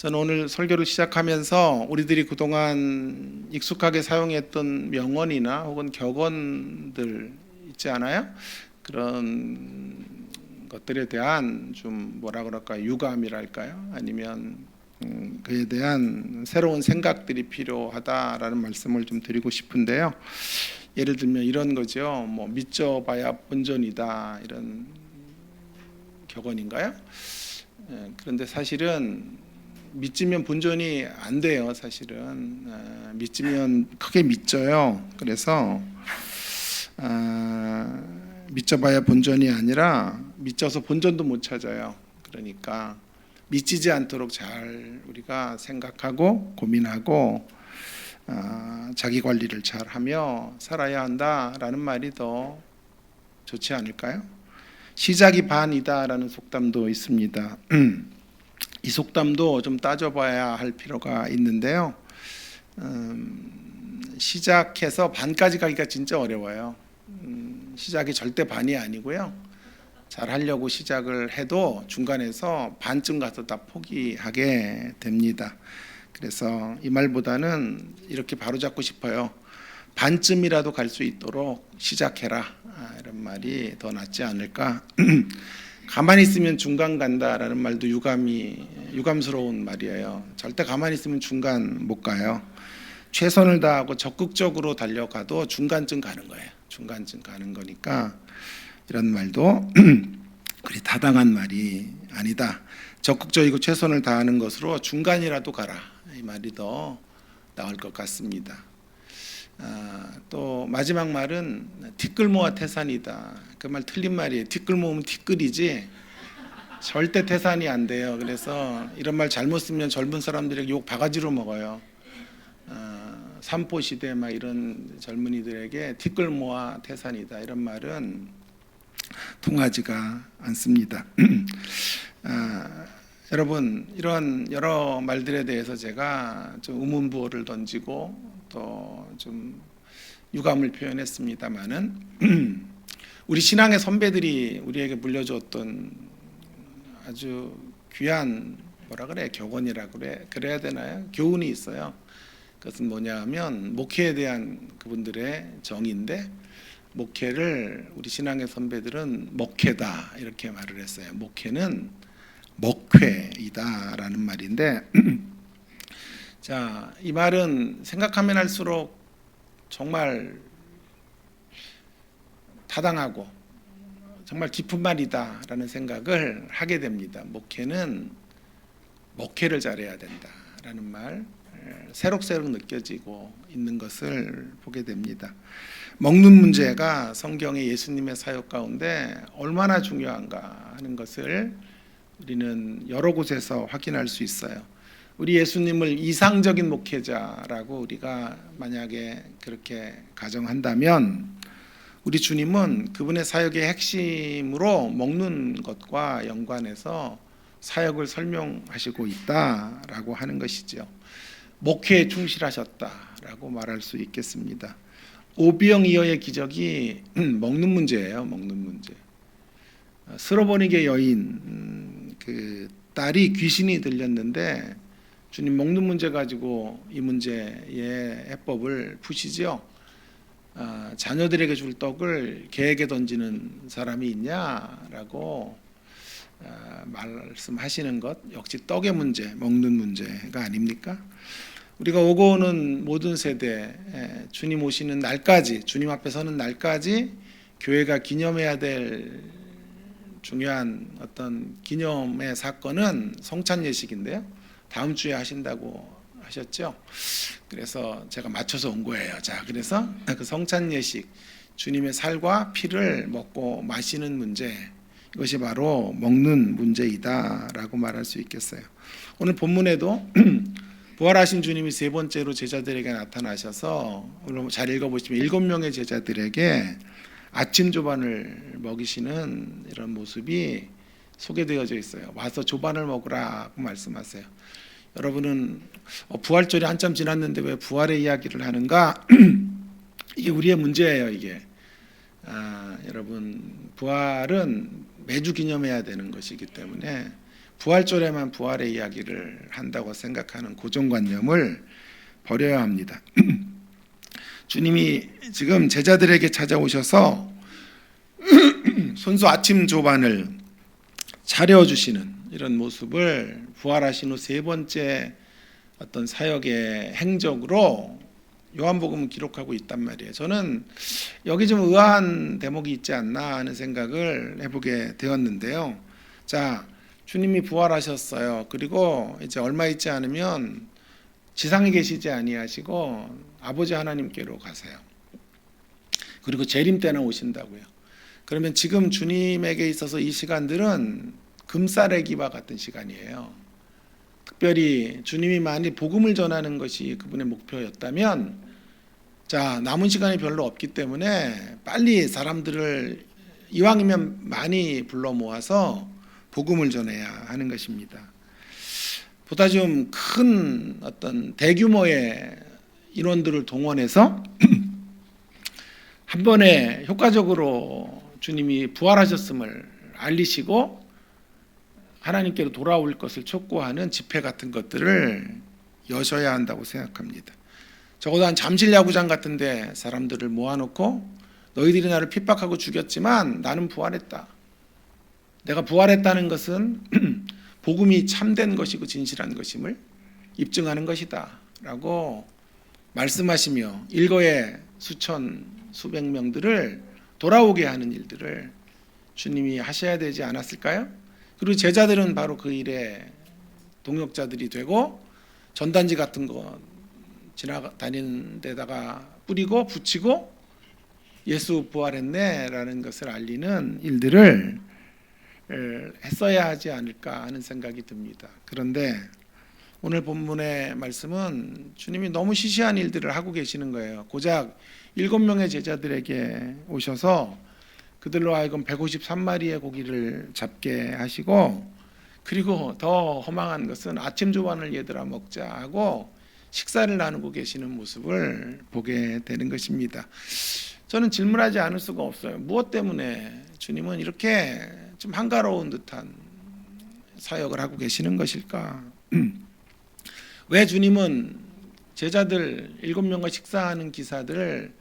저는 오늘 설교를 시작하면서 우리들이 그동안 익숙하게 사용했던 명언이나 혹은 격언들 있지 않아요? 그런 것들에 대한 좀 뭐라 그럴까요? 유감이랄까요? 아니면 그에 대한 새로운 생각들이 필요하다라는 말씀을 좀 드리고 싶은데요. 예를 들면 이런 거죠. 뭐 믿져봐야 본전이다, 이런 격언인가요? 그런데 사실은 믿지면 본전이 안 돼요. 사실은 믿지면 크게 믿져요. 그래서 믿져봐야 본전이 아니라 믿져서 본전도 못 찾아요. 그러니까 믿지지 않도록 잘 우리가 생각하고 고민하고 자기 관리를 잘 하며 살아야 한다라는 말이 더 좋지 않을까요? 시작이 반이다라는 속담도 있습니다. 이 속담도 좀 따져봐야 할 필요가 있는데요. 시작해서 반까지 가기가 진짜 어려워요. 시작이 절대 반이 아니고요. 잘 하려고 시작을 해도 중간에서 반쯤 가서 다 포기하게 됩니다. 그래서 이 말보다는 이렇게 바로잡고 싶어요. 반쯤이라도 갈 수 있도록 시작해라, 이런 말이 더 낫지 않을까. 가만히 있으면 중간 간다라는 말도 유감스러운 말이에요. 절대 가만히 있으면 중간 못 가요. 최선을 다하고 적극적으로 달려가도 중간쯤 가는 거예요. 중간쯤 가는 거니까 이런 말도 그리 타당한 말이 아니다. 적극적이고 최선을 다하는 것으로 중간이라도 가라, 이 말이 더 나을 것 같습니다. 또 마지막 말은 티끌모아 태산이다. 그 말 틀린 말이에요. 티끌 모으면 티끌이지 절대 태산이 안 돼요. 그래서 이런 말 잘못 쓰면 젊은 사람들에게 욕 바가지로 먹어요. 삼포 시대 막 이런 젊은이들에게 티끌 모아 태산이다, 이런 말은 통하지가 않습니다. 여러분, 이런 여러 말들에 대해서 제가 좀 의문부호를 던지고 또 좀 유감을 표현했습니다만은 우리 신앙의 선배들이 우리에게 물려줬던 아주 귀한 뭐라 그래, 격언이라 그래야 되나요? 교훈이 있어요. 그것은 뭐냐면 목회에 대한 그분들의 정의인데, 목회를 우리 신앙의 선배들은 목회다 이렇게 말을 했어요. 목회는 먹회이다라는 말인데 자, 이 말은 생각하면 할수록 정말 타당하고 정말 깊은 말이다라는 생각을 하게 됩니다. 목회는 목회를 잘해야 된다라는 말, 새록새록 느껴지고 있는 것을 보게 됩니다. 먹는 문제가 성경의 예수님의 사역 가운데 얼마나 중요한가 하는 것을 우리는 여러 곳에서 확인할 수 있어요. 우리 예수님을 이상적인 목회자라고 우리가 만약에 그렇게 가정한다면 우리 주님은 그분의 사역의 핵심으로 먹는 것과 연관해서 사역을 설명하시고 있다라고 하는 것이죠. 목회에 충실하셨다라고 말할 수 있겠습니다. 오병이어의 기적이 먹는 문제예요. 먹는 문제. 스로보니게 여인 그 딸이 귀신이 들렸는데 주님 먹는 문제 가지고 이 문제의 해법을 푸시죠. 자녀들에게 줄 떡을 개에게 던지는 사람이 있냐라고 말씀하시는 것 역시 떡의 문제, 먹는 문제가 아닙니까? 우리가 오고 오는 모든 세대, 주님 오시는 날까지, 주님 앞에 서는 날까지 교회가 기념해야 될 중요한 어떤 기념의 사건은 성찬 예식인데요. 다음 주에 하신다고 하셨죠. 그래서 제가 맞춰서 온 거예요. 자, 그래서 그 성찬 예식, 주님의 살과 피를 먹고 마시는 문제, 이것이 바로 먹는 문제이다라고 말할 수 있겠어요. 오늘 본문에도 부활하신 주님이 세 번째로 제자들에게 나타나셔서 오늘 잘 읽어보시면 7명의 제자들에게 아침 조반을 먹이시는 이런 모습이 소개되어져 있어요. 와서 조반을 먹으라고 말씀하세요. 여러분은 부활절이 한참 지났는데 왜 부활의 이야기를 하는가? 이게 우리의 문제예요. 이게 여러분, 부활은 매주 기념해야 되는 것이기 때문에 부활절에만 부활의 이야기를 한다고 생각하는 고정관념을 버려야 합니다. 주님이 지금 제자들에게 찾아오셔서 손수 아침 조반을 차려주시는 이런 모습을 부활하신 후 세 번째 어떤 사역의 행적으로 요한복음은 기록하고 있단 말이에요. 저는 여기 좀 의아한 대목이 있지 않나 하는 생각을 해보게 되었는데요. 자, 주님이 부활하셨어요. 그리고 이제 얼마 있지 않으면 지상에 계시지 아니하시고 아버지 하나님께로 가세요. 그리고 재림 때나 오신다고요. 그러면 지금 주님에게 있어서 이 시간들은 금싸레기와 같은 시간이에요. 특별히 주님이 만일 복음을 전하는 것이 그분의 목표였다면, 자, 남은 시간이 별로 없기 때문에 빨리 사람들을 이왕이면 많이 불러 모아서 복음을 전해야 하는 것입니다. 보다 좀 큰 어떤 대규모의 인원들을 동원해서 한 번에 효과적으로 주님이 부활하셨음을 알리시고 하나님께로 돌아올 것을 촉구하는 집회 같은 것들을 여셔야 한다고 생각합니다. 적어도 한 잠실 야구장 같은 데 사람들을 모아놓고 너희들이 나를 핍박하고 죽였지만 나는 부활했다. 내가 부활했다는 것은 복음이 참된 것이고 진실한 것임을 입증하는 것이다 라고 말씀하시며 일거에 수천 수백 명들을 돌아오게 하는 일들을 주님이 하셔야 되지 않았을까요? 그리고 제자들은 바로 그 일에 동역자들이 되고 전단지 같은 거 지나다니는 데다가 뿌리고 붙이고 예수 부활했네 라는 것을 알리는 일들을 했어야 하지 않을까 하는 생각이 듭니다. 그런데 오늘 본문의 말씀은 주님이 너무 시시한 일들을 하고 계시는 거예요. 고작 7명의 제자들에게 오셔서 그들로 하여금 153마리의 고기를 잡게 하시고, 그리고 더 허망한 것은 아침 조반을 얘들아 먹자 하고 식사를 나누고 계시는 모습을 보게 되는 것입니다. 저는 질문하지 않을 수가 없어요. 무엇 때문에 주님은 이렇게 좀 한가로운 듯한 사역을 하고 계시는 것일까? 왜 주님은 제자들 7명과 식사하는 기사들을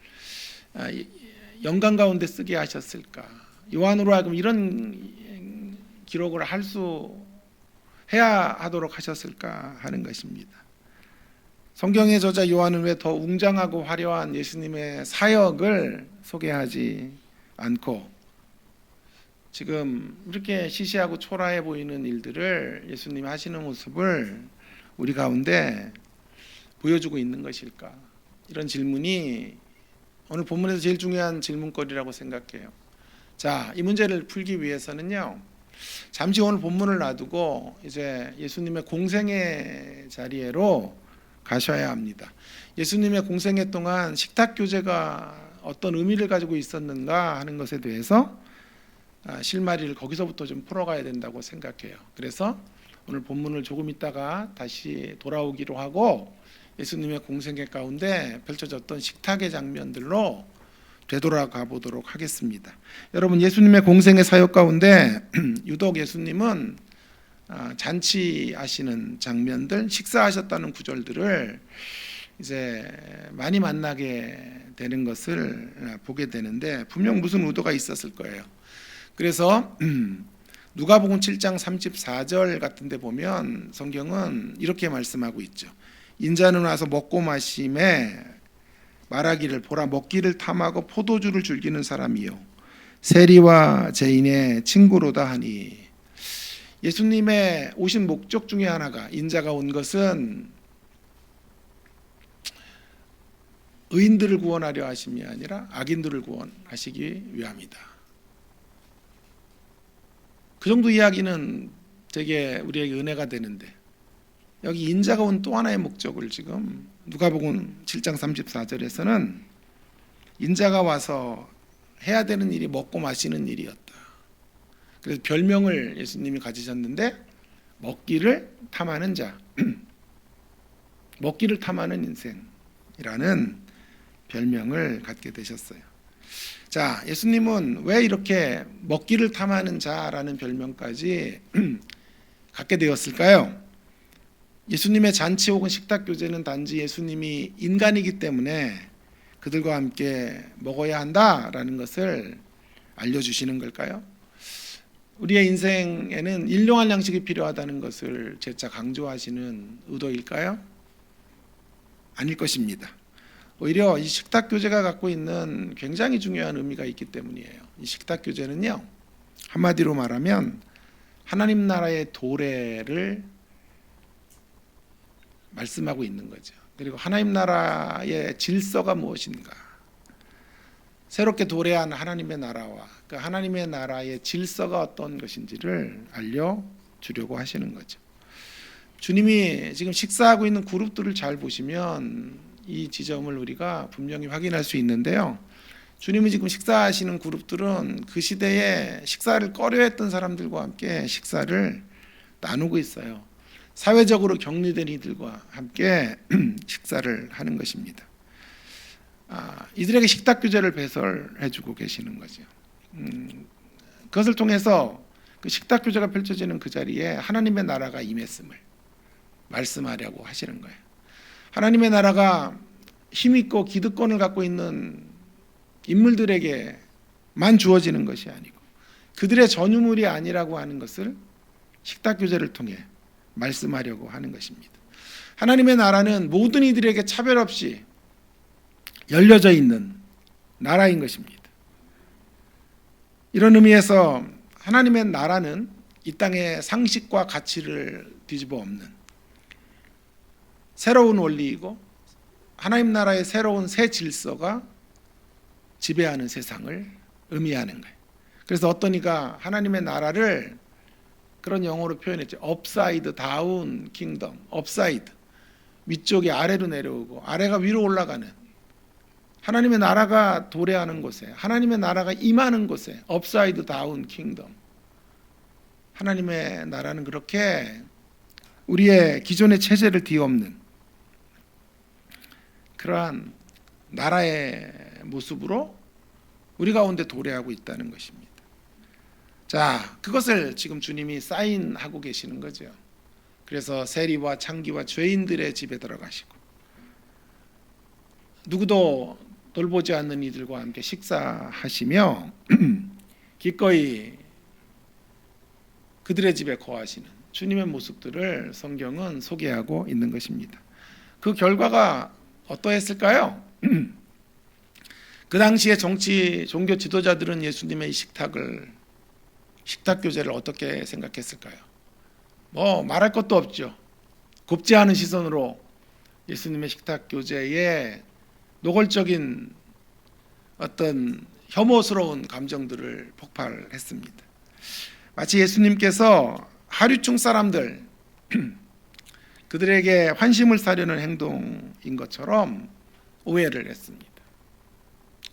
영광 가운데 쓰게 하셨을까? 요한으로 하여금 이런 기록을 해야 하도록 하셨을까 하는 것입니다. 성경의 저자 요한은 왜 더 웅장하고 화려한 예수님의 사역을 소개하지 않고 지금 이렇게 시시하고 초라해 보이는 일들을 예수님이 하시는 모습을 우리 가운데 보여주고 있는 것일까? 이런 질문이 오늘 본문에서 제일 중요한 질문거리라고 생각해요. 자, 이 문제를 풀기 위해서는요, 잠시 오늘 본문을 놔두고 이제 예수님의 공생의 자리로 가셔야 합니다. 예수님의 공생애 동안 식탁 교제가 어떤 의미를 가지고 있었는가 하는 것에 대해서 실마리를 거기서부터 좀 풀어가야 된다고 생각해요. 그래서 오늘 본문을 조금 있다가 다시 돌아오기로 하고 예수님의 공생애 가운데 펼쳐졌던 식탁의 장면들로 되돌아가 보도록 하겠습니다. 여러분, 예수님의 공생의 사역 가운데 유독 예수님은 잔치하시는 장면들, 식사하셨다는 구절들을 이제 많이 만나게 되는 것을 보게 되는데 분명 무슨 의도가 있었을 거예요. 그래서 누가복음 7장 34절 같은 데 보면 성경은 이렇게 말씀하고 있죠. 인자는 와서 먹고 마심에 말하기를 보라, 먹기를 탐하고 포도주를 즐기는 사람이요 세리와 죄인의 친구로다 하니. 예수님의 오신 목적 중에 하나가, 인자가 온 것은 의인들을 구원하려 하심이 아니라 악인들을 구원하시기 위함이다. 그 정도 이야기는 되게 우리에게 은혜가 되는데 여기 인자가 온 또 하나의 목적을 지금 누가복음 7장 34절에서는 인자가 와서 해야 되는 일이 먹고 마시는 일이었다. 그래서 별명을 예수님이 가지셨는데 먹기를 탐하는 자, 먹기를 탐하는 인생이라는 별명을 갖게 되셨어요. 자, 예수님은 왜 이렇게 먹기를 탐하는 자라는 별명까지 갖게 되었을까요? 예수님의 잔치 혹은 식탁 교제는 단지 예수님이 인간이기 때문에 그들과 함께 먹어야 한다라는 것을 알려주시는 걸까요? 우리의 인생에는 일용할 양식이 필요하다는 것을 재차 강조하시는 의도일까요? 아닐 것입니다. 오히려 이 식탁 교제가 갖고 있는 굉장히 중요한 의미가 있기 때문이에요. 이 식탁 교제는요, 한마디로 말하면 하나님 나라의 도래를 말씀하고 있는 거죠. 그리고 하나님 나라의 질서가 무엇인가, 새롭게 도래한 하나님의 나라와 그 하나님의 나라의 질서가 어떤 것인지를 알려주려고 하시는 거죠. 주님이 지금 식사하고 있는 그룹들을 잘 보시면 이 지점을 우리가 분명히 확인할 수 있는데요. 주님이 지금 식사하시는 그룹들은 그 시대에 식사를 꺼려했던 사람들과 함께 식사를 나누고 있어요. 사회적으로 격리된 이들과 함께 식사를 하는 것입니다. 이들에게 식탁 규제를 배설해주고 계시는 거죠. 그것을 통해서 그 식탁 규제가 펼쳐지는 그 자리에 하나님의 나라가 임했음을 말씀하려고 하시는 거예요. 하나님의 나라가 힘있고 기득권을 갖고 있는 인물들에게만 주어지는 것이 아니고 그들의 전유물이 아니라고 하는 것을 식탁 규제를 통해 말씀하려고 하는 것입니다. 하나님의 나라는 모든 이들에게 차별 없이 열려져 있는 나라인 것입니다. 이런 의미에서 하나님의 나라는 이 땅의 상식과 가치를 뒤집어 엎는 새로운 원리이고 하나님 나라의 새로운 새 질서가 지배하는 세상을 의미하는 거예요. 그래서 어떤 이가 하나님의 나라를 그런 영어로 표현했죠. 업사이드 다운 킹덤. 업사이드, 위쪽이 아래로 내려오고 아래가 위로 올라가는, 하나님의 나라가 도래하는 곳에, 하나님의 나라가 임하는 곳에 업사이드 다운 킹덤. 하나님의 나라는 그렇게 우리의 기존의 체제를 뒤엎는 그러한 나라의 모습으로 우리 가운데 도래하고 있다는 것입니다. 자, 그것을 지금 주님이 사인하고 계시는 거죠. 그래서 세리와 창기와 죄인들의 집에 들어가시고 누구도 돌보지 않는 이들과 함께 식사하시며 기꺼이 그들의 집에 거하시는 주님의 모습들을 성경은 소개하고 있는 것입니다. 그 결과가 어떠했을까요? 그 당시에 종교 지도자들은 예수님의 이 식탁 교제를 어떻게 생각했을까요? 뭐 말할 것도 없죠. 곱지 않은 시선으로 예수님의 식탁 교제에 노골적인 어떤 혐오스러운 감정들을 폭발했습니다. 마치 예수님께서 하류층 사람들 그들에게 환심을 사려는 행동인 것처럼 오해를 했습니다.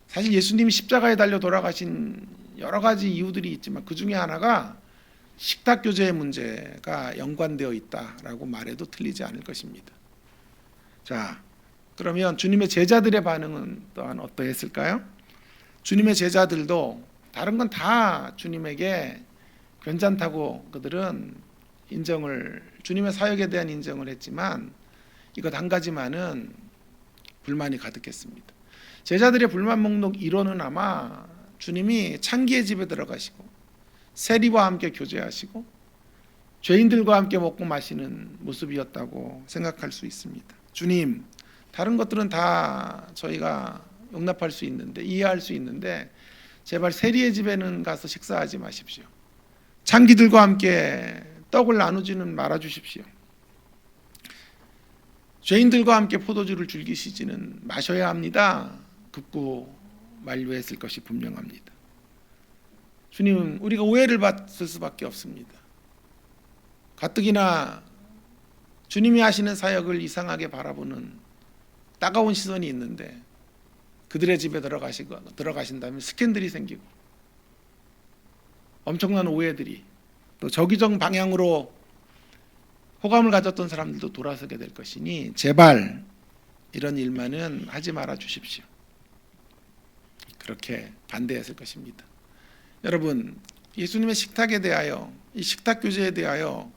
사실 예수님이 십자가에 달려 돌아가신 여러 가지 이유들이 있지만 그 중에 하나가 식탁 교제의 문제가 연관되어 있다라고 말해도 틀리지 않을 것입니다. 자, 그러면 주님의 제자들의 반응은 또한 어떠했을까요? 주님의 제자들도 다른 건 다 주님에게 괜찮다고 그들은 주님의 사역에 대한 인정을 했지만 이것 한 가지만은 불만이 가득했습니다. 제자들의 불만 목록 1호는 아마 주님이 창기의 집에 들어가시고 세리와 함께 교제하시고 죄인들과 함께 먹고 마시는 모습이었다고 생각할 수 있습니다. 주님, 다른 것들은 다 저희가 용납할 수 있는데, 이해할 수 있는데 제발 세리의 집에는 가서 식사하지 마십시오. 창기들과 함께 떡을 나누지는 말아주십시오. 죄인들과 함께 포도주를 즐기시지는 마셔야 합니다. 급고 만류했을 것이 분명합니다. 주님, 우리가 오해를 받을 수밖에 없습니다. 가뜩이나 주님이 하시는 사역을 이상하게 바라보는 따가운 시선이 있는데 그들의 집에 들어가신다면 스캔들이 생기고 엄청난 오해들이, 또 저기적 방향으로 호감을 가졌던 사람들도 돌아서게 될 것이니 제발 이런 일만은 하지 말아 주십시오. 그렇게 반대했을 것입니다. 여러분, 예수님의 식탁에 대하여, 이 식탁 교제에 대하여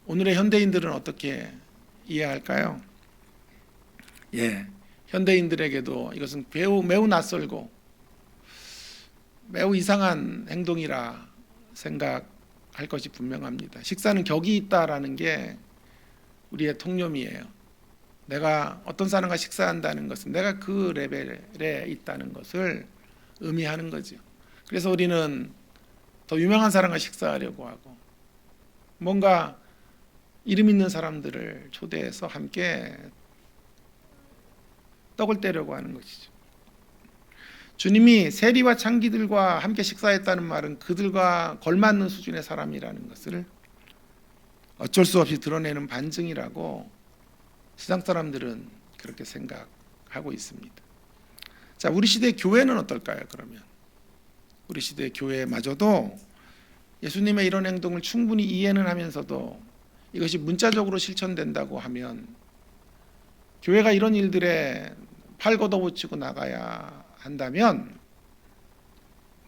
오늘의 현대인들은 어떻게 이해할까요? 현대인들에게도 이것은 매우 낯설고 매우 이상한 행동이라 생각할 것이 분명합니다. 식사는 격이 있다라는 게 우리의 통념이에요. 내가 어떤 사람과 식사한다는 것은 내가 그 레벨에 있다는 것을 의미하는 거죠. 그래서 우리는 더 유명한 사람과 식사하려고 하고 뭔가 이름 있는 사람들을 초대해서 함께 떡을 떼려고 하는 것이죠. 주님이 세리와 창기들과 함께 식사했다는 말은 그들과 걸맞는 수준의 사람이라는 것을 어쩔 수 없이 드러내는 반증이라고 세상 사람들은 그렇게 생각하고 있습니다. 자, 우리 시대의 교회는 어떨까요? 그러면 우리 시대의 교회마저도 예수님의 이런 행동을 충분히 이해는 하면서도 이것이 문자적으로 실천된다고 하면 교회가 이런 일들에 팔 걷어붙이고 나가야 한다면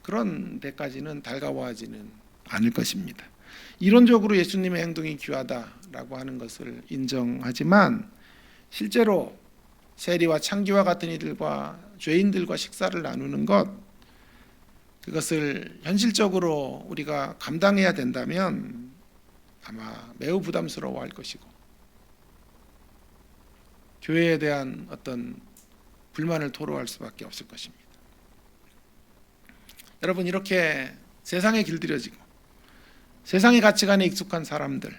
그런 데까지는 달가워하지는 않을 것입니다. 이론적으로 예수님의 행동이 귀하다라고 하는 것을 인정하지만 실제로 세리와 창기와 같은 이들과 죄인들과 식사를 나누는 것, 그것을 현실적으로 우리가 감당해야 된다면 아마 매우 부담스러워할 것이고 교회에 대한 어떤 불만을 토로할 수밖에 없을 것입니다. 여러분, 이렇게 세상에 길들여지고 세상의 가치관에 익숙한 사람들,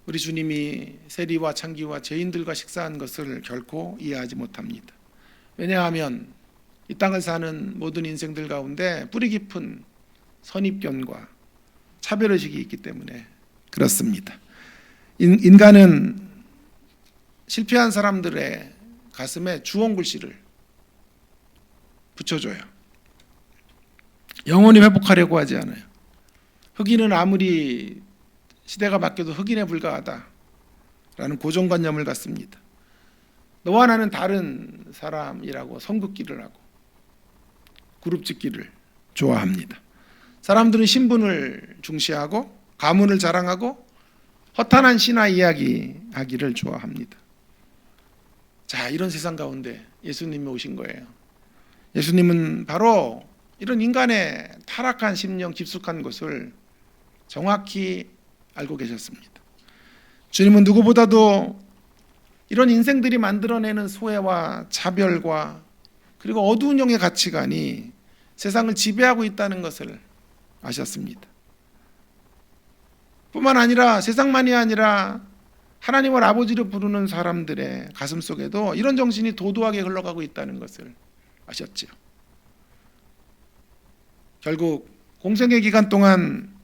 우리 주님이 세리와 창기와 죄인들과 식사한 것을 결코 이해하지 못합니다. 왜냐하면 이 땅을 사는 모든 인생들 가운데 뿌리 깊은 선입견과 차별의식이 있기 때문에 그렇습니다. 인간은 실패한 사람들의 가슴에 주홍글씨를 붙여줘요. 영원히 회복하려고 하지 않아요. 흑인은 아무리 시대가 바뀌어도 흑인에 불과하다라는 고정관념을 갖습니다. 너와 나는 다른 사람이라고 선긋기를 하고 그룹짓기를 좋아합니다. 사람들은 신분을 중시하고 가문을 자랑하고 허탄한 신화 이야기하기를 좋아합니다. 자, 이런 세상 가운데 예수님이 오신 거예요. 예수님은 바로 이런 인간의 타락한 심령, 깊숙한 것을 정확히 알고 계셨습니다. 주님은 누구보다도 이런 인생들이 만들어내는 소외와 차별과 그리고 어두운 영의 가치관이 세상을 지배하고 있다는 것을 아셨습니다. 뿐만 아니라 세상만이 아니라 하나님을 아버지로 부르는 사람들의 가슴 속에도 이런 정신이 도도하게 흘러가고 있다는 것을 아셨죠. 결국 공생의 기간 동안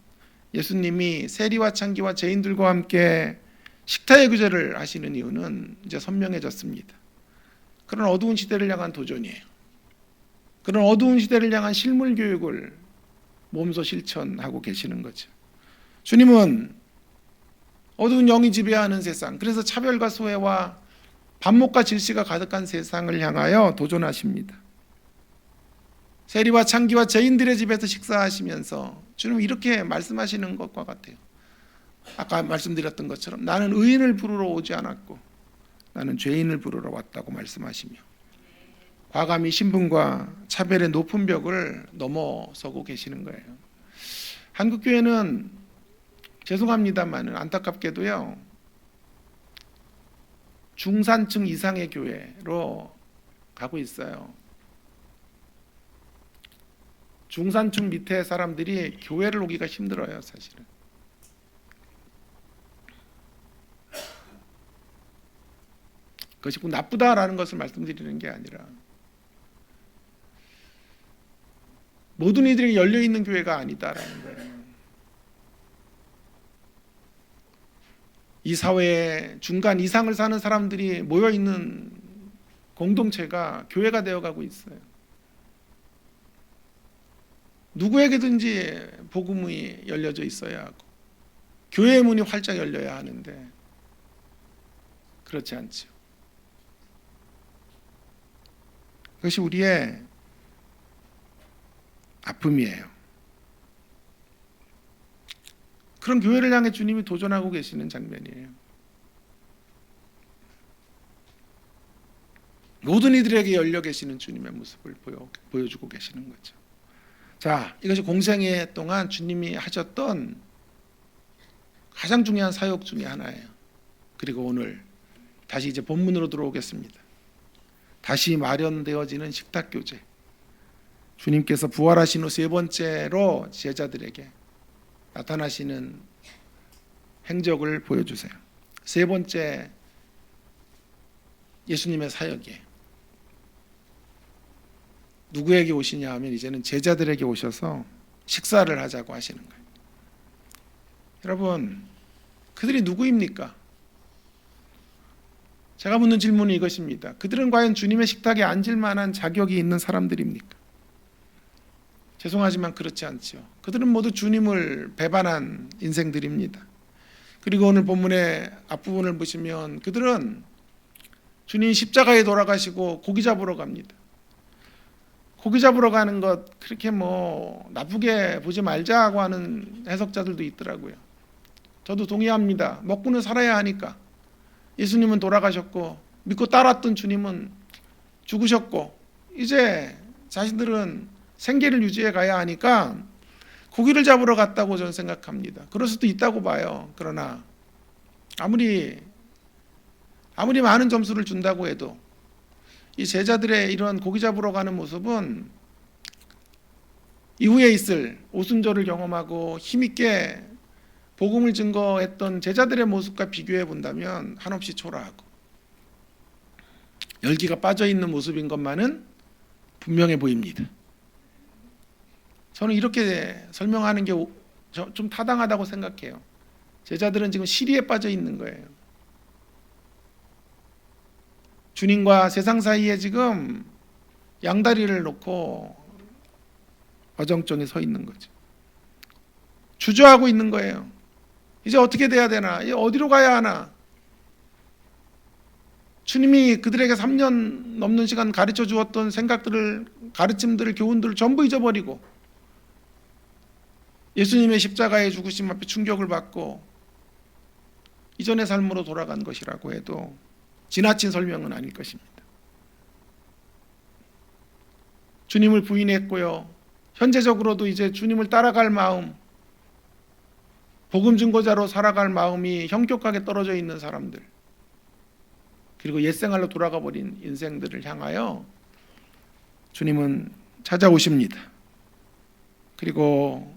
예수님이 세리와 창기와 죄인들과 함께 식타의 규제를 하시는 이유는 이제 선명해졌습니다. 그런 어두운 시대를 향한 도전이에요. 그런 어두운 시대를 향한 실물 교육을 몸소 실천하고 계시는 거죠. 주님은 어두운 영이 지배하는 세상, 그래서 차별과 소외와 반목과 질시가 가득한 세상을 향하여 도전하십니다. 세리와 창기와 죄인들의 집에서 식사하시면서 주님은 이렇게 말씀하시는 것과 같아요. 아까 말씀드렸던 것처럼 나는 의인을 부르러 오지 않았고 나는 죄인을 부르러 왔다고 말씀하시며 과감히 신분과 차별의 높은 벽을 넘어서고 계시는 거예요. 한국교회는 죄송합니다만 안타깝게도요, 중산층 이상의 교회로 가고 있어요. 중산층 밑에 사람들이 교회를 오기가 힘들어요, 사실은. 그것이 꼭 나쁘다라는 것을 말씀드리는 게 아니라 모든 이들에게 열려있는 교회가 아니다라는 거예요. 이 사회에 중간 이상을 사는 사람들이 모여있는 공동체가 교회가 되어가고 있어요. 누구에게든지 복음이 열려져 있어야 하고 교회의 문이 활짝 열려야 하는데 그렇지 않죠. 그것이 우리의 아픔이에요. 그런 교회를 향해 주님이 도전하고 계시는 장면이에요. 모든 이들에게 열려 계시는 주님의 모습을 보여주고 계시는 거죠. 자, 이것이 공생애 동안 주님이 하셨던 가장 중요한 사역 중에 하나예요. 그리고 오늘 다시 이제 본문으로 들어오겠습니다. 다시 마련되어지는 식탁 교제. 주님께서 부활하신 후 세 번째로 제자들에게 나타나시는 행적을 보여주세요. 세 번째 예수님의 사역이에요. 누구에게 오시냐 하면 이제는 제자들에게 오셔서 식사를 하자고 하시는 거예요. 여러분, 그들이 누구입니까? 제가 묻는 질문은 이것입니다. 그들은 과연 주님의 식탁에 앉을 만한 자격이 있는 사람들입니까? 죄송하지만 그렇지 않죠. 그들은 모두 주님을 배반한 인생들입니다. 그리고 오늘 본문의 앞부분을 보시면 그들은 주님 십자가에 돌아가시고 고기 잡으러 갑니다. 고기 잡으러 가는 것 그렇게 나쁘게 보지 말자고 하는 해석자들도 있더라고요. 저도 동의합니다. 먹고는 살아야 하니까. 예수님은 돌아가셨고 믿고 따랐던 주님은 죽으셨고 이제 자신들은 생계를 유지해 가야 하니까 고기를 잡으러 갔다고 저는 생각합니다. 그럴 수도 있다고 봐요. 그러나 아무리 많은 점수를 준다고 해도 이 제자들의 이런 고기 잡으러 가는 모습은 이후에 있을 오순절을 경험하고 힘있게 복음을 증거했던 제자들의 모습과 비교해 본다면 한없이 초라하고 열기가 빠져있는 모습인 것만은 분명해 보입니다. 저는 이렇게 설명하는 게 좀 타당하다고 생각해요. 제자들은 지금 시리에 빠져 있는 거예요. 주님과 세상 사이에 지금 양다리를 놓고 어정쩡히 서 있는 거죠. 주저하고 있는 거예요. 이제 어떻게 돼야 되나? 이제 어디로 가야 하나? 주님이 그들에게 3년 넘는 시간 가르쳐 주었던 생각들을, 가르침들을, 교훈들을 전부 잊어버리고 예수님의 십자가의 죽으심 앞에 충격을 받고 이전의 삶으로 돌아간 것이라고 해도 지나친 설명은 아닐 것입니다. 주님을 부인했고요. 현재적으로도 이제 주님을 따라갈 마음, 복음 증거자로 살아갈 마음이 현격하게 떨어져 있는 사람들, 그리고 옛생활로 돌아가 버린 인생들을 향하여 주님은 찾아오십니다. 그리고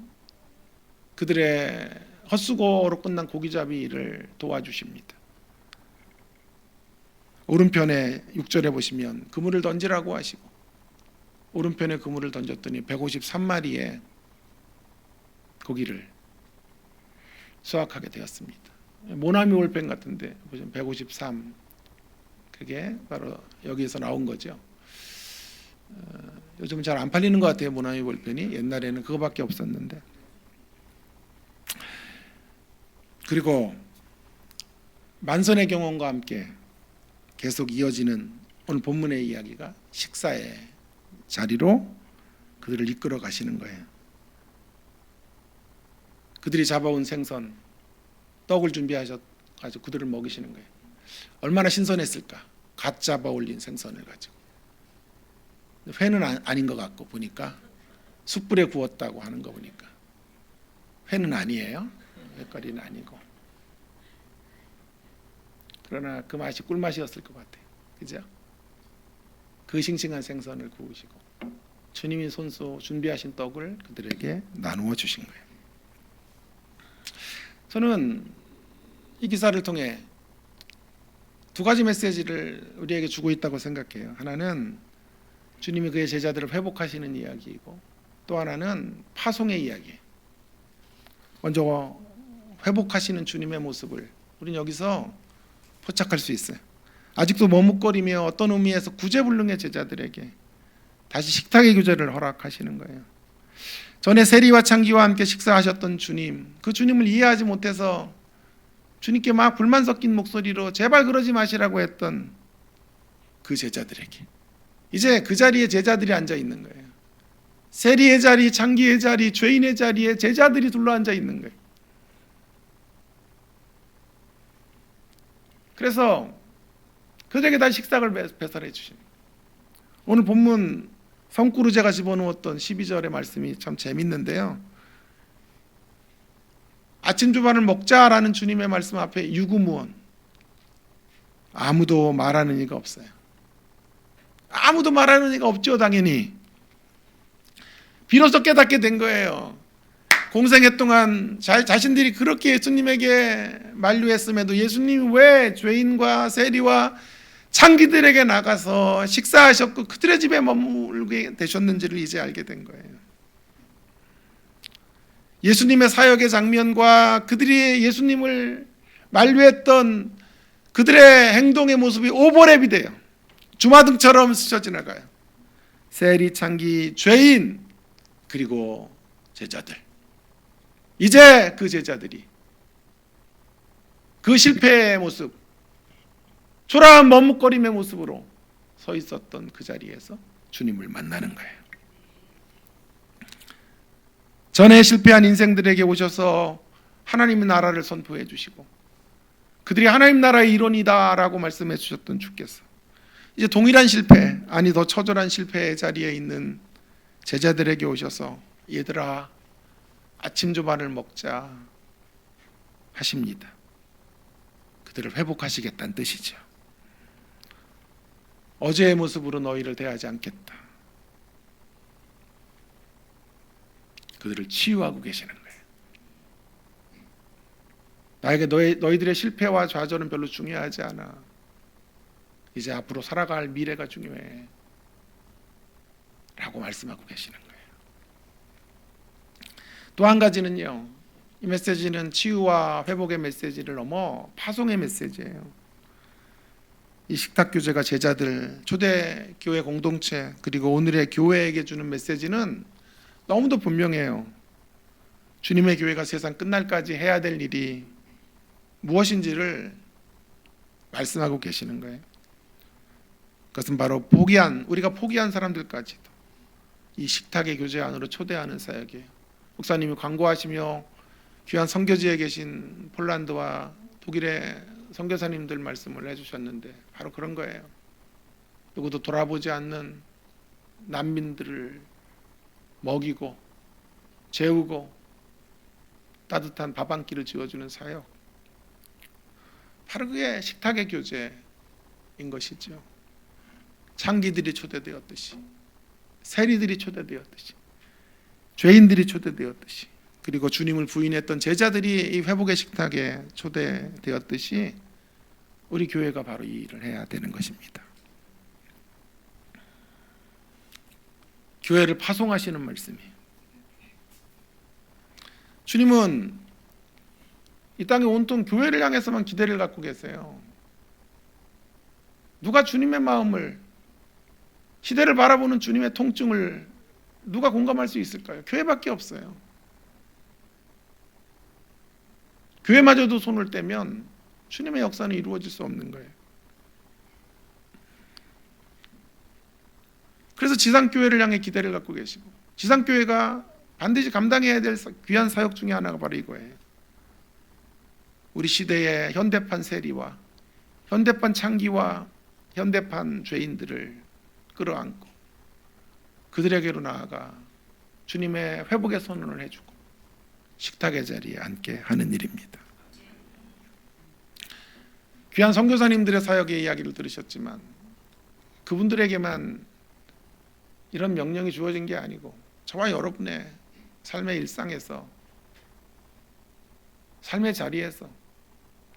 그들의 헛수고로 끝난 고기잡이를 도와주십니다. 오른편에 6절에 보시면 그물을 던지라고 하시고 오른편에 그물을 던졌더니 153마리의 고기를 수확하게 되었습니다. 모나미 올펜 같은데 보시면 153, 그게 바로 여기에서 나온 거죠. 요즘은 잘 안 팔리는 것 같아요. 모나미 볼펜이 옛날에는 그거밖에 없었는데. 그리고 만선의 경험과 함께 계속 이어지는 오늘 본문의 이야기가 식사의 자리로 그들을 이끌어 가시는 거예요. 그들이 잡아온 생선, 떡을 준비하셔가지고 그들을 먹이시는 거예요. 얼마나 신선했을까? 갓 잡아 올린 생선을 가지고. 회는 아닌 것 같고 보니까 숯불에 구웠다고 하는 거 보니까 회는 아니에요. 회거리는 아니고. 그러나 그 맛이 꿀맛이었을 것 같아요. 그죠? 그 싱싱한 생선을 구우시고 주님이 손수 준비하신 떡을 그들에게 나누어 주신 거예요. 저는 이 기사를 통해 두 가지 메시지를 우리에게 주고 있다고 생각해요. 하나는 주님이 그의 제자들을 회복하시는 이야기이고 또 하나는 파송의 이야기예요. 먼저 회복하시는 주님의 모습을 우리는 여기서 포착할 수 있어요. 아직도 머뭇거리며 어떤 의미에서 구제불능의 제자들에게 다시 식탁의 교제를 허락하시는 거예요. 전에 세리와 창기와 함께 식사하셨던 주님, 그 주님을 이해하지 못해서 주님께 막 불만 섞인 목소리로 제발 그러지 마시라고 했던 그 제자들에게 이제 그 자리에 제자들이 앉아 있는 거예요. 세리의 자리, 창기의 자리, 죄인의 자리에 제자들이 둘러앉아 있는 거예요. 그래서 그들에게 다 식삭을 배설해 주십니다. 오늘 본문 성구루제가 집어넣었던 12절의 말씀이 참 재밌는데요. 아침 주반을 먹자라는 주님의 말씀 앞에 유구무원, 아무도 말하는 이가 없어요. 아무도 말하는 이가 없죠. 당연히 비로소 깨닫게 된 거예요. 공생애 동안 자신들이 그렇게 예수님에게 만류했음에도 예수님이 왜 죄인과 세리와 창기들에게 나가서 식사하셨고 그들의 집에 머물게 되셨는지를 이제 알게 된 거예요. 예수님의 사역의 장면과 그들이 예수님을 만류했던 그들의 행동의 모습이 오버랩이 돼요. 주마등처럼 스쳐 지나가요. 세리, 창기, 죄인, 그리고 제자들. 이제 그 제자들이 그 실패의 모습, 초라한 머뭇거림의 모습으로 서 있었던 그 자리에서 주님을 만나는 거예요. 전에 실패한 인생들에게 오셔서 하나님의 나라를 선포해 주시고 그들이 하나님 나라의 일원이다라고 말씀해 주셨던 주께서 이제 동일한 실패, 아니 더 처절한 실패의 자리에 있는 제자들에게 오셔서 얘들아 아침 조반을 먹자 하십니다. 그들을 회복하시겠다는 뜻이죠. 어제의 모습으로 너희를 대하지 않겠다. 그들을 치유하고 계시는 거예요. 나에게 너희들의 실패와 좌절은 별로 중요하지 않아. 이제 앞으로 살아갈 미래가 중요해 라고 말씀하고 계시는 거예요. 또 한 가지는요, 이 메시지는 치유와 회복의 메시지를 넘어 파송의 메시지예요. 이 식탁교제가 제자들, 초대교회 공동체, 그리고 오늘의 교회에게 주는 메시지는 너무도 분명해요. 주님의 교회가 세상 끝날까지 해야 될 일이 무엇인지를 말씀하고 계시는 거예요. 그것은 바로 우리가 포기한 사람들까지도 이 식탁의 교제 안으로 초대하는 사역이에요. 목사님이 광고하시며 귀한 선교지에 계신 폴란드와 독일의 선교사님들 말씀을 해주셨는데 바로 그런 거예요. 누구도 돌아보지 않는 난민들을 먹이고 재우고 따뜻한 밥 한 끼를 지어주는 사역, 바로 그게 식탁의 교제인 것이죠. 창기들이 초대되었듯이, 세리들이 초대되었듯이, 죄인들이 초대되었듯이, 그리고 주님을 부인했던 제자들이 이 회복의 식탁에 초대되었듯이 우리 교회가 바로 이 일을 해야 되는 것입니다. 교회를 파송하시는 말씀이에요. 주님은 이 땅에 온통 교회를 향해서만 기대를 갖고 계세요. 누가 주님의 마음을, 시대를 바라보는 주님의 통증을 누가 공감할 수 있을까요? 교회밖에 없어요. 교회마저도 손을 떼면 주님의 역사는 이루어질 수 없는 거예요. 그래서 지상교회를 향해 기대를 갖고 계시고, 지상교회가 반드시 감당해야 될 귀한 사역 중에 하나가 바로 이거예요. 우리 시대의 현대판 세리와 현대판 창기와 현대판 죄인들을 끌어안고 그들에게로 나아가 주님의 회복의 선언을 해주고 식탁의 자리에 앉게 하는 일입니다. 귀한 선교사님들의 사역의 이야기를 들으셨지만 그분들에게만 이런 명령이 주어진 게 아니고 저와 여러분의 삶의 일상에서, 삶의 자리에서,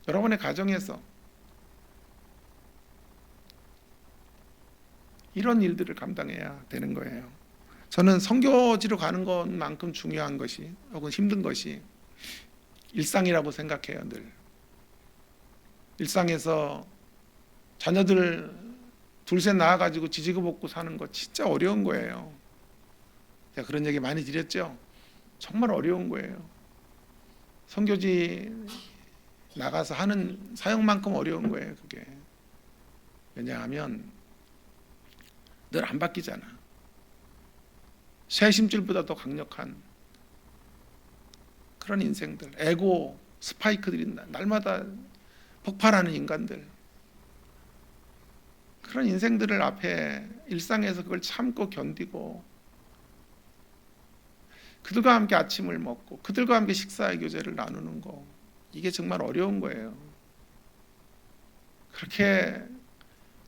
여러분의 가정에서 이런 일들을 감당해야 되는 거예요. 저는 선교지로 가는 것만큼 중요한 것이, 혹은 힘든 것이 일상이라고 생각해요. 늘 일상에서 자녀들 둘셋 낳아가지고 지지고 볶고 사는 거 진짜 어려운 거예요. 제가 그런 얘기 많이 드렸죠. 정말 어려운 거예요. 선교지 나가서 하는 사역만큼 어려운 거예요. 그게 왜냐하면 늘 안 바뀌잖아. 새 심줄보다 더 강력한 그런 인생들, 에고 스파이크들이 날마다 폭발하는 인간들, 그런 인생들을 앞에 일상에서 그걸 참고 견디고 그들과 함께 아침을 먹고 그들과 함께 식사의 교제를 나누는 거, 이게 정말 어려운 거예요. 그렇게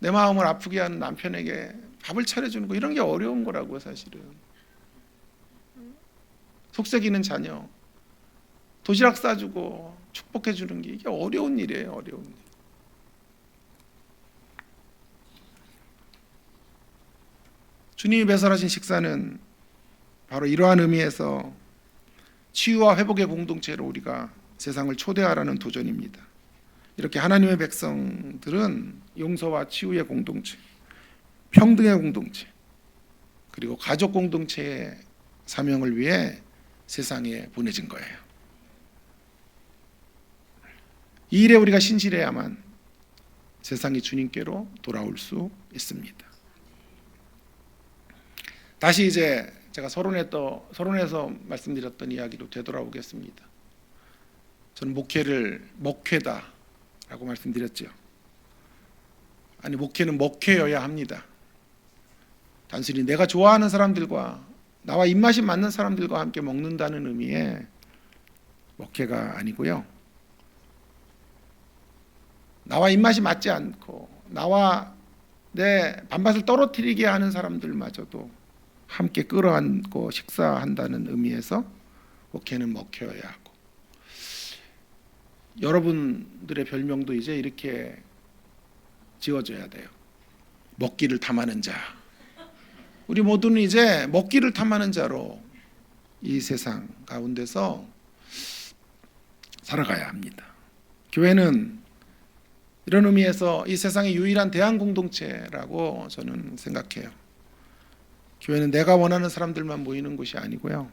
내 마음을 아프게 하는 남편에게 밥을 차려주는 거, 이런 게 어려운 거라고요. 사실은 속썩이는 자녀 도시락 싸주고 축복해 주는 게, 이게 어려운 일이에요. 어려운 일. 주님이 배설하신 식사는 바로 이러한 의미에서 치유와 회복의 공동체로 우리가 세상을 초대하라는 도전입니다. 이렇게 하나님의 백성들은 용서와 치유의 공동체, 평등의 공동체, 그리고 가족 공동체의 사명을 위해 세상에 보내진 거예요. 이 일에 우리가 신실해야만 세상이 주님께로 돌아올 수 있습니다. 다시 이제 제가 서론에서 말씀드렸던 이야기로 되돌아오겠습니다. 저는 목회를 먹회다라고 말씀드렸죠. 아니, 목회는 먹회여야 합니다. 단순히 내가 좋아하는 사람들과 나와 입맛이 맞는 사람들과 함께 먹는다는 의미의 먹회가 아니고요. 나와 입맛이 맞지 않고 나와 내 밥맛을 떨어뜨리게 하는 사람들마저도 함께 끌어안고 식사한다는 의미에서 목회는 먹혀야 하고, 여러분들의 별명도 이제 이렇게 지어져야 돼요. 먹기를 탐하는 자. 우리 모두는 이제 먹기를 탐하는 자로 이 세상 가운데서 살아가야 합니다. 교회는 이런 의미에서 이 세상의 유일한 대안 공동체라고 저는 생각해요. 교회는 내가 원하는 사람들만 모이는 곳이 아니고요.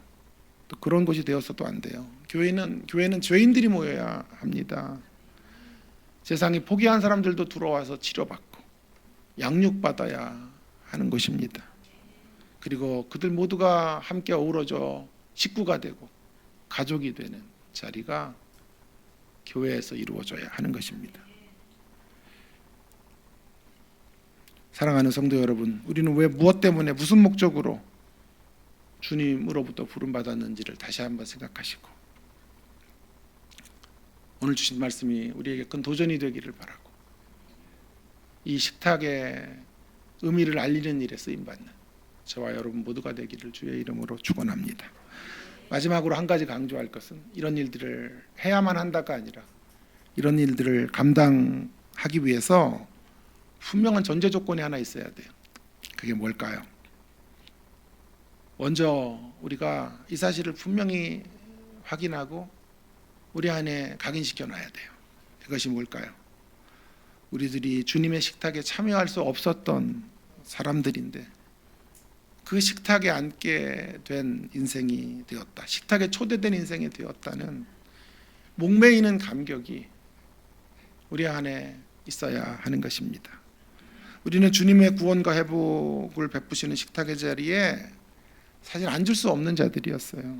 또 그런 곳이 되어서도 안 돼요. 교회는 죄인들이 모여야 합니다. 세상에 포기한 사람들도 들어와서 치료받고 양육받아야 하는 곳입니다. 그리고 그들 모두가 함께 어우러져 식구가 되고 가족이 되는 자리가 교회에서 이루어져야 하는 것입니다. 사랑하는 성도 여러분, 우리는 왜, 무엇 때문에, 무슨 목적으로 주님으로부터 부름받았는지를 다시 한번 생각하시고, 오늘 주신 말씀이 우리에게 큰 도전이 되기를 바라고, 이 식탁의 의미를 알리는 일에 쓰임받는 저와 여러분 모두가 되기를 주의 이름으로 축원합니다. 마지막으로 한 가지 강조할 것은, 이런 일들을 해야만 한다가 아니라 이런 일들을 감당하기 위해서 분명한 전제 조건이 하나 있어야 돼요. 그게 뭘까요? 먼저 우리가 이 사실을 분명히 확인하고 우리 안에 각인시켜 놔야 돼요. 그것이 뭘까요? 우리들이 주님의 식탁에 참여할 수 없었던 사람들인데 그 식탁에 앉게 된 인생이 되었다, 식탁에 초대된 인생이 되었다는 목매이는 감격이 우리 안에 있어야 하는 것입니다. 우리는 주님의 구원과 회복을 베푸시는 식탁의 자리에 사실 앉을 수 없는 자들이었어요.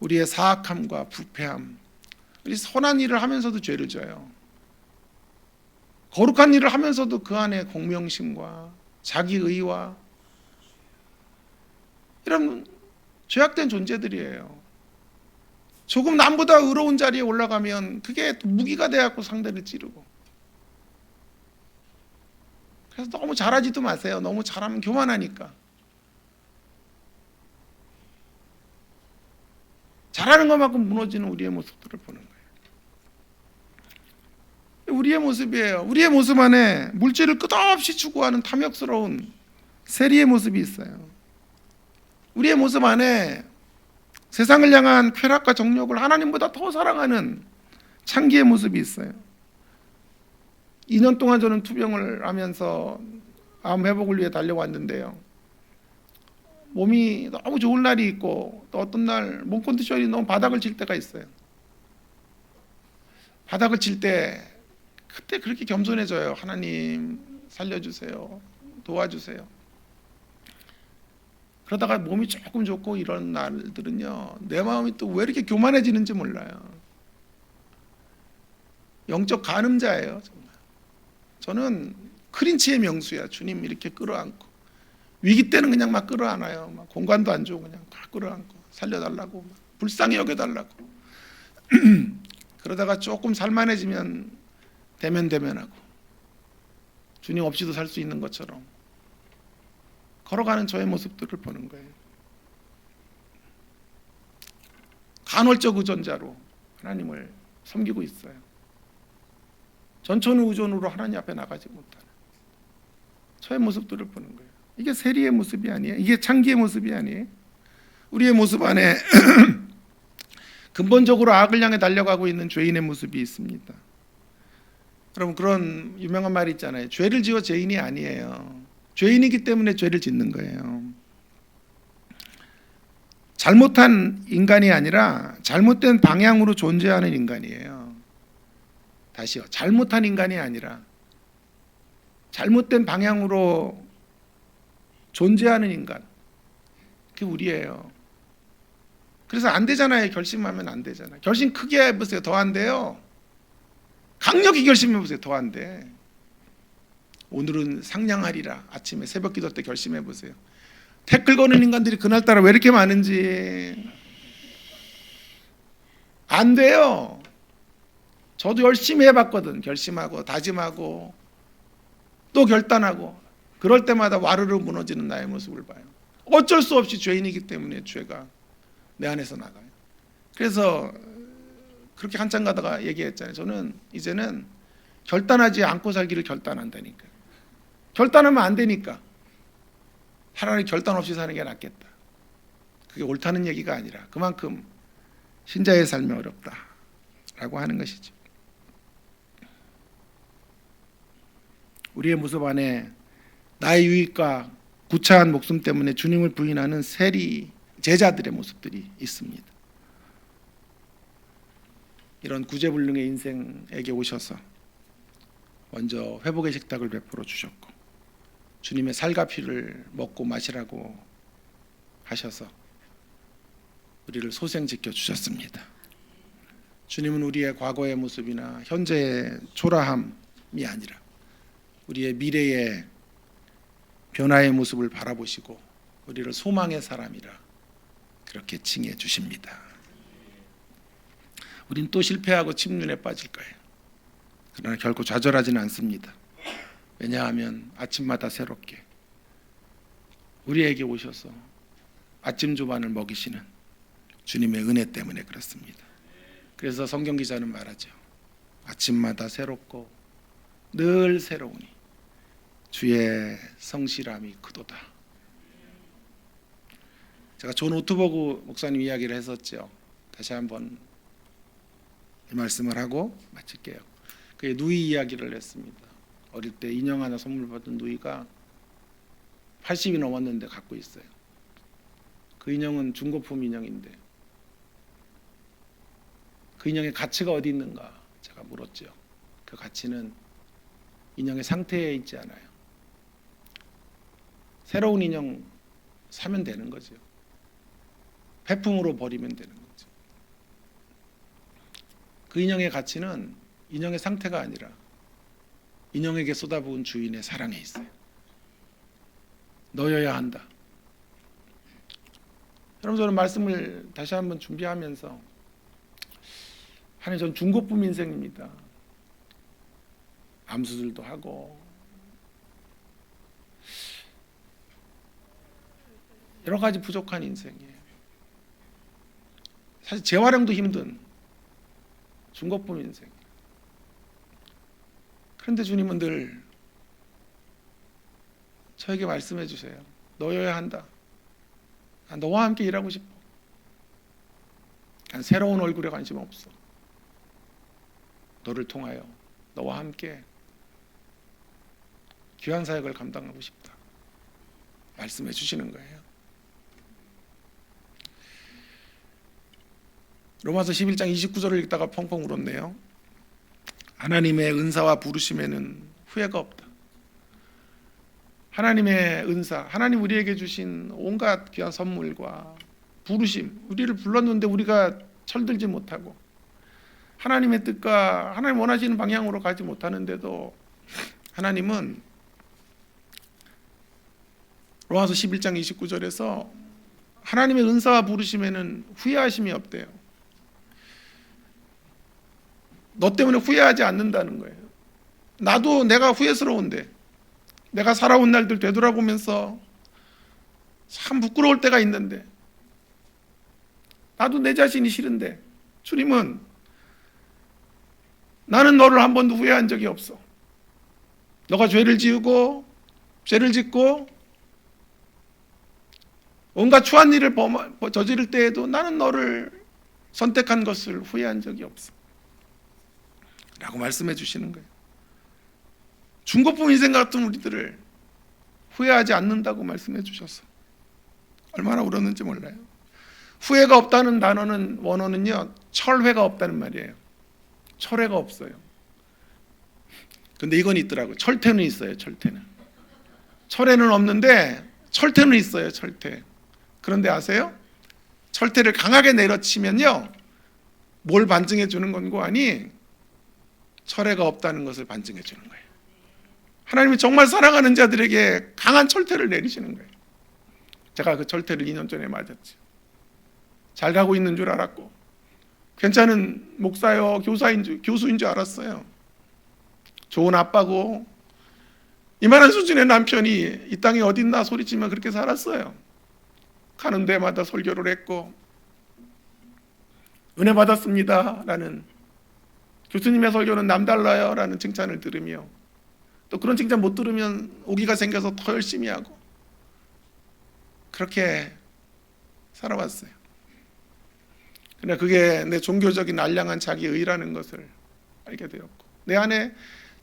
우리의 사악함과 부패함, 우리 선한 일을 하면서도 죄를 져요. 거룩한 일을 하면서도 그 안에 공명심과 자기의와 이런 죄악된 존재들이에요. 조금 남보다 의로운 자리에 올라가면 그게 무기가 되어서 상대를 찌르고, 그래서 너무 잘하지도 마세요. 너무 잘하면 교만하니까. 잘하는 것만큼 무너지는 우리의 모습들을 보는 거예요. 우리의 모습이에요. 우리의 모습 안에 물질을 끝없이 추구하는 탐욕스러운 세리의 모습이 있어요. 우리의 모습 안에 세상을 향한 쾌락과 정욕을 하나님보다 더 사랑하는 창기의 모습이 있어요. 2년 동안 저는 투병을 하면서 암 회복을 위해 달려왔는데요. 몸이 너무 좋은 날이 있고 또 어떤 날 몸 컨디션이 너무 바닥을 칠 때가 있어요. 바닥을 칠 때 그때 그렇게 겸손해져요. 하나님 살려주세요. 도와주세요. 그러다가 몸이 조금 좋고 이런 날들은요, 내 마음이 또 왜 이렇게 교만해지는지 몰라요. 영적 간음자예요. 정말. 저는 크린치의 명수야. 주님 이렇게 끌어안고 위기 때는 그냥 막 끌어안아요. 막 공간도 안 주고 그냥 막 끌어안고 살려달라고 막 불쌍히 여겨달라고. 그러다가 조금 살만해지면 대면하고 주님 없이도 살 수 있는 것처럼 걸어가는 저의 모습들을 보는 거예요. 간헐적 의존자로 하나님을 섬기고 있어요. 전천 의존으로 하나님 앞에 나가지 못하는 저의 모습들을 보는 거예요. 이게 세리의 모습이 아니에요. 이게 창기의 모습이 아니에요. 우리의 모습 안에 근본적으로 악을 향해 달려가고 있는 죄인의 모습이 있습니다. 여러분, 그런 유명한 말이 있잖아요. 죄를 지어 죄인이 아니에요. 죄인이기 때문에 죄를 짓는 거예요. 잘못한 인간이 아니라 잘못된 방향으로 존재하는 인간이에요. 다시요. 잘못한 인간이 아니라 잘못된 방향으로 존재하는 인간. 그게 우리예요. 그래서 안 되잖아요. 결심하면 안 되잖아요. 결심 크게 해보세요. 더 안 돼요. 강력히 결심해보세요. 더 안 돼. 오늘은 상냥하리라. 아침에 새벽 기도 때 결심해보세요. 태클 거는 인간들이 그날따라 왜 이렇게 많은지. 안 돼요. 저도 열심히 해봤거든. 결심하고 다짐하고 또 결단하고 그럴 때마다 와르르 무너지는 나의 모습을 봐요. 어쩔 수 없이 죄인이기 때문에 죄가 내 안에서 나가요. 그래서 그렇게 한참 가다가 얘기했잖아요. 저는 이제는 결단하지 않고 살기를 결단한다니까. 결단하면 안 되니까 차라리 결단 없이 사는 게 낫겠다. 그게 옳다는 얘기가 아니라 그만큼 신자의 삶이 어렵다라고 하는 것이죠. 우리의 모습 안에 나의 유익과 구차한 목숨 때문에 주님을 부인하는 세리 제자들의 모습들이 있습니다. 이런 구제불능의 인생에게 오셔서 먼저 회복의 식탁을 베풀어 주셨고 주님의 살과 피를 먹고 마시라고 하셔서 우리를 소생지켜 주셨습니다. 주님은 우리의 과거의 모습이나 현재의 초라함이 아니라 우리의 미래의 변화의 모습을 바라보시고 우리를 소망의 사람이라 그렇게 칭해 주십니다. 우린 또 실패하고 침륜에 빠질 거예요. 그러나 결코 좌절하지는 않습니다. 왜냐하면 아침마다 새롭게 우리에게 오셔서 아침 조반을 먹이시는 주님의 은혜 때문에 그렇습니다. 그래서 성경 기자는 말하죠. 아침마다 새롭고 늘 새로우니 주의 성실함이 크도다. 제가 존 오트버그 목사님 이야기를 했었죠. 다시 한번 이 말씀을 하고 마칠게요. 그의 누이 이야기를 했습니다. 어릴 때 인형 하나 선물 받은 누이가 80이 넘었는데 갖고 있어요. 그 인형은 중고품 인형인데 그 인형의 가치가 어디 있는가 제가 물었죠. 그 가치는 인형의 상태에 있지 않아요. 새로운 인형 사면 되는 거죠. 폐품으로 버리면 되는 거죠. 그 인형의 가치는 인형의 상태가 아니라 인형에게 쏟아부은 주인의 사랑에 있어요. 넣어야 한다. 여러분, 저는 말씀을 다시 한번 준비하면서 하나님, 전 중고품 인생입니다. 암수술도 하고 여러 가지 부족한 인생이에요. 사실 재활용도 힘든 중고품 인생. 그런데 주님은 늘 저에게 말씀해 주세요. 넣어야 한다. 너와 함께 일하고 싶어. 난 새로운 얼굴에 관심 없어. 너를 통하여 너와 함께 귀한 사역을 감당하고 싶다. 말씀해 주시는 거예요. 로마서 11장 29절을 읽다가 펑펑 울었네요. 하나님의 은사와 부르심에는 후회가 없다. 하나님의 은사, 하나님 우리에게 주신 온갖 귀한 선물과 부르심, 우리를 불렀는데 우리가 철들지 못하고 하나님의 뜻과 하나님 원하시는 방향으로 가지 못하는데도 하나님은 로마서 11장 29절에서 하나님의 은사와 부르심에는 후회하심이 없대요. 너 때문에 후회하지 않는다는 거예요. 나도 내가 후회스러운데, 내가 살아온 날들 되돌아보면서 참 부끄러울 때가 있는데, 나도 내 자신이 싫은데, 주님은 나는 너를 한 번도 후회한 적이 없어. 너가 죄를 짓고 온갖 추한 일을 저지를 때에도 나는 너를 선택한 것을 후회한 적이 없어 라고 말씀해 주시는 거예요. 중고품 인생 같은 우리들을 후회하지 않는다고 말씀해 주셔서 얼마나 울었는지 몰라요. 후회가 없다는 단어는, 원어는요, 철회가 없다는 말이에요. 철회가 없어요. 근데 이건 있더라고요. 철퇴는 있어요. 철퇴는. 철회는 없는데 철퇴는 있어요. 철퇴. 그런데 아세요? 철퇴를 강하게 내려치면요, 뭘 반증해 주는 건고 아니, 철회가 없다는 것을 반증해 주는 거예요. 하나님이 정말 사랑하는 자들에게 강한 철퇴를 내리시는 거예요. 제가 그 철퇴를 2년 전에 맞았죠. 잘 가고 있는 줄 알았고, 괜찮은 목사요, 교수인 줄 알았어요. 좋은 아빠고, 이만한 수준의 남편이 이 땅에 어딨나 소리치면 그렇게 살았어요. 가는 데마다 설교를 했고, 은혜 받았습니다 라는, 교수님의 설교는 남달라요 라는 칭찬을 들으며, 또 그런 칭찬 못 들으면 오기가 생겨서 더 열심히 하고, 그렇게 살아왔어요. 그러나 그게 내 종교적인 알량한 자기의라는 것을 알게 되었고, 내 안에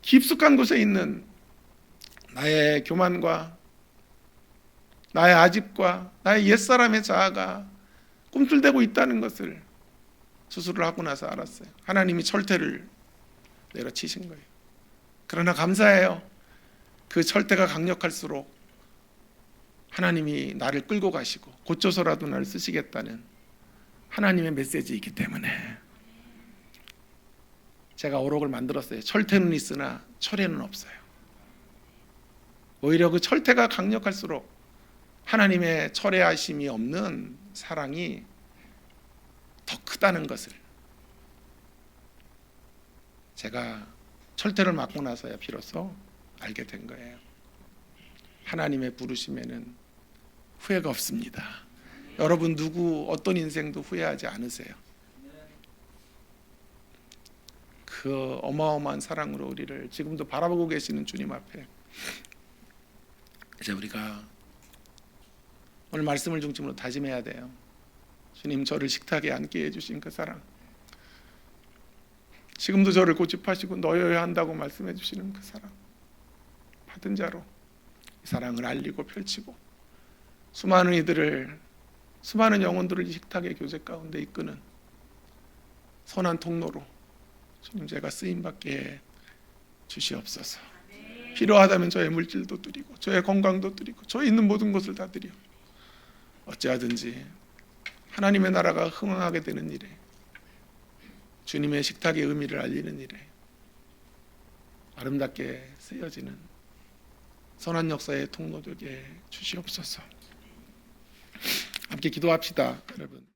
깊숙한 곳에 있는 나의 교만과 나의 아집과 나의 옛사람의 자아가 꿈틀대고 있다는 것을 수술을 하고 나서 알았어요. 하나님이 철퇴를 내려치신 거예요. 그러나 감사해요. 그 철퇴가 강력할수록 하나님이 나를 끌고 가시고 고쳐서라도 나를 쓰시겠다는 하나님의 메시지이기 때문에 제가 오록을 만들었어요. 철퇴는 있으나 철회는 없어요. 오히려 그 철퇴가 강력할수록 하나님의 철회하심이 없는 사랑이 더 크다는 것을 제가 철퇴를 맞고 나서야 비로소 알게 된 거예요. 하나님의 부르심에는 후회가 없습니다. 여러분 누구 어떤 인생도 후회하지 않으세요. 그 어마어마한 사랑으로 우리를 지금도 바라보고 계시는 주님 앞에 이제 우리가 오늘 말씀을 중심으로 다짐해야 돼요. 주님, 저를 식탁에 앉게 해주신 그 사랑, 지금도 저를 고집하시고 넣어야 한다고 말씀해 주시는 그 사랑, 받은 자로 이 사랑을 알리고 펼치고 수많은 이들을, 수많은 영혼들을 이 식탁의 교제 가운데 이끄는 선한 통로로 주님 제가 쓰임받게 해 주시옵소서. 필요하다면 저의 물질도 드리고 저의 건강도 드리고 저의 있는 모든 것을 다 드려 어찌하든지 하나님의 나라가 흥황하게 되는 일에, 주님의 식탁의 의미를 알리는 일에 아름답게 쓰여지는 선한 역사의 통로 되게 주시옵소서. 함께 기도합시다, 여러분.